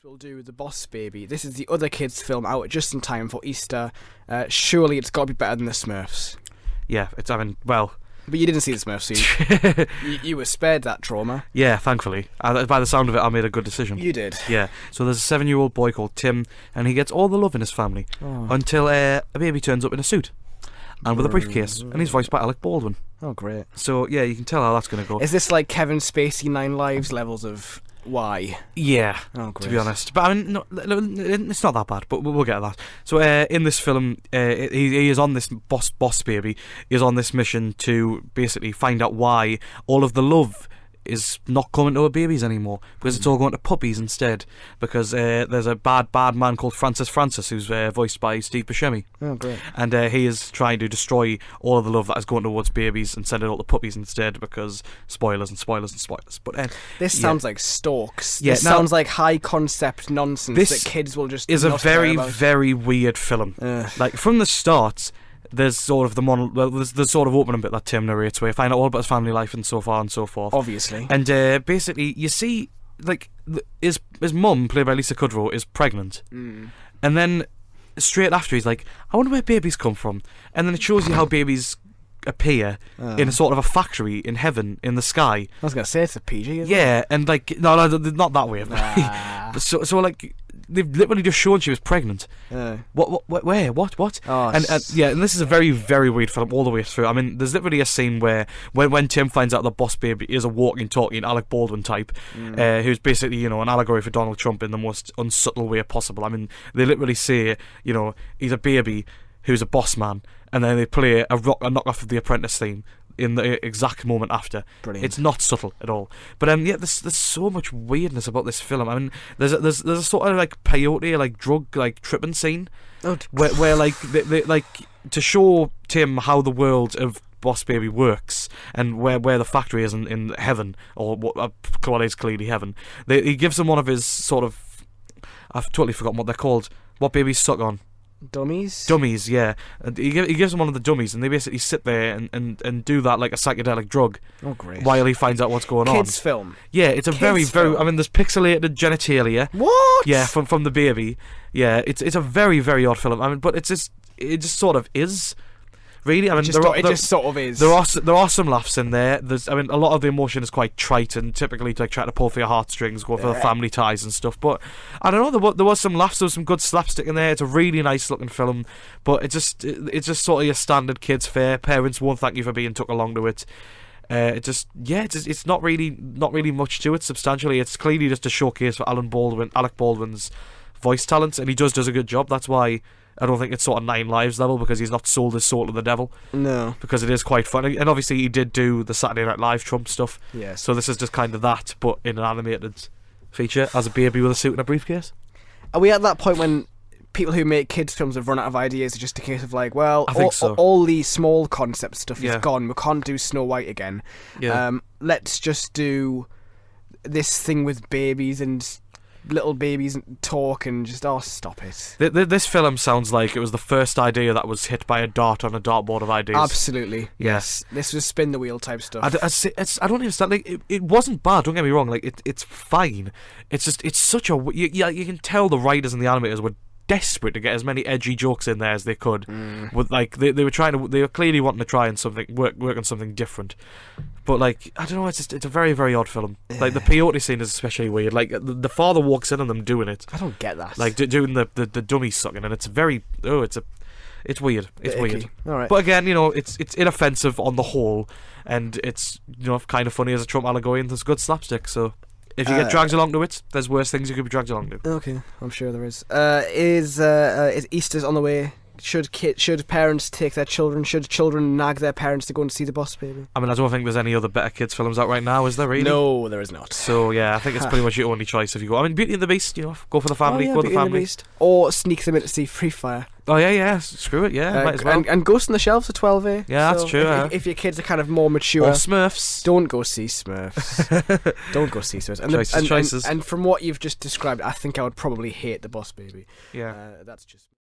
We'll do The Boss Baby. This is the other kids' film out just in time for Easter. Surely it's got to be better than The Smurfs. Yeah, well... But you didn't see The Smurfs, so you were spared that trauma. Yeah, thankfully. By the sound of it, I made a good decision. You did. Yeah. So there's a 7-year-old boy called Tim, and he gets all the love in his family until a baby turns up in a suit and with a briefcase, and he's voiced by Alec Baldwin. Oh, great. So, yeah, you can tell how that's going to go. Is this like Kevin Spacey 9 Lives levels of... Why? Yeah, oh, great. To be honest. But I mean, no, it's not that bad, but we'll get to that. So in this film, he is on this boss baby. He is on this mission to basically find out why all of the love is not coming to her babies anymore, because it's all going to puppies instead, because there's a bad man called Francis who's voiced by Steve Buscemi. Oh, great. And he is trying to destroy all of the love that is going towards babies and send it all to puppies instead, because spoilers. But this sounds like Storks. Yeah, this sounds like high concept nonsense that kids will just is a not care very about. very weird film. Like from the start, there's sort of there's the sort of opening bit that Tim narrates where you find out all about his family life and so far and so forth. Obviously. And basically you see like his mum, played by Lisa Kudrow, is pregnant. And then straight after he's like, I wonder where babies come from. And then it shows you how babies appear in a sort of a factory in heaven, in the sky. I was going to say it's a PG, isn't it? Yeah, and like, no, not that way. So like, they've literally just shown she was pregnant. Where? What? Oh, and yeah, and this is a very, very weird film all the way through. I mean, there's literally a scene where when Tim finds out the boss baby is a walking, talking Alec Baldwin type, who's basically, you know, an allegory for Donald Trump in the most unsubtle way possible. I mean, they literally say, you know, he's a baby who's a boss man, and then they play a knock-off of The Apprentice theme in the exact moment after. Brilliant. It's not subtle at all. But yeah, there's so much weirdness about this film. I mean, there's a sort of like peyote, like drug, like tripping scene, where like they like to show Tim how the world of Boss Baby works and where the factory is in heaven, or what is clearly heaven. He gives him one of his sort of, I've totally forgotten what they're called. What babies suck on. Dummies, yeah. And he gives them one of the dummies, and they basically sit there and do that like a psychedelic drug. Oh, great. While he finds out what's going on. Kids film. Yeah, it's a very, very... I mean, there's pixelated genitalia. What? Yeah, from the baby. Yeah, it's a very, very odd film. I mean, but it just sort of is. Really, I mean, it just sort of is. There are some laughs in there. I mean, a lot of the emotion is quite trite and typically like trying to pull for your heartstrings, go for the family ties and stuff. But I don't know. There was some laughs. There was some good slapstick in there. It's a really nice looking film, but it's just sort of your standard kids fare. Parents won't thank you for being took along to it. It's not really much to it substantially. It's clearly just a showcase for Alec Baldwin's voice talent, and he does a good job. That's why I don't think it's sort of 9 Lives level, because he's not sold his soul to the devil. No. Because it is quite funny. And obviously he did do the Saturday Night Live Trump stuff. Yes. So this is just kind of that, but in an animated feature, as a baby with a suit and a briefcase. Are we at that point when people who make kids films have run out of ideas? It's just a case of like, well, I think so. all the small concept stuff is gone. We can't do Snow White again. Yeah. Let's just do this thing with babies and little babies talk and just stop it. This film sounds like it was the first idea that was hit by a dart on a dartboard of ideas. Absolutely. Yes. This was spin the wheel type stuff. I don't understand. Like it wasn't bad. Don't get me wrong. Like it's fine. It's just it's such a you can tell the writers and the animators were desperate to get as many edgy jokes in there as they could. With like they were clearly wanting to try and work on something different. But like I don't know, it's a very, very odd film. Like the peyote scene is especially weird. Like the father walks in on them doing it. I don't get that. Like doing the dummy sucking, and it's very it's weird. It's weird. All right. But again, you know, it's inoffensive on the whole, and it's, you know, kind of funny as a Trump allegory, and there's good slapstick. So if you get dragged along to it, there's worse things you could be dragged along to. Okay, I'm sure there is. Is Easter's on the way? Should parents take their children? Should children nag their parents to go and see The Boss Baby? I mean, I don't think there's any other better kids films out right now, is there really? No, there is not. So yeah, I think it's pretty much your only choice if you go. I mean, Beauty and the Beast, you know, go for the family, go for the family. Or sneak them in to see Free Fire. Oh yeah, screw it, might as well. And Ghost in the Shell for 12A. Yeah, that's true. If your kids are kind of more mature, or Smurfs, don't go see Smurfs. Don't go see Smurfs. Choices. And from what you've just described, I think I would probably hate The Boss Baby. Yeah, that's just me.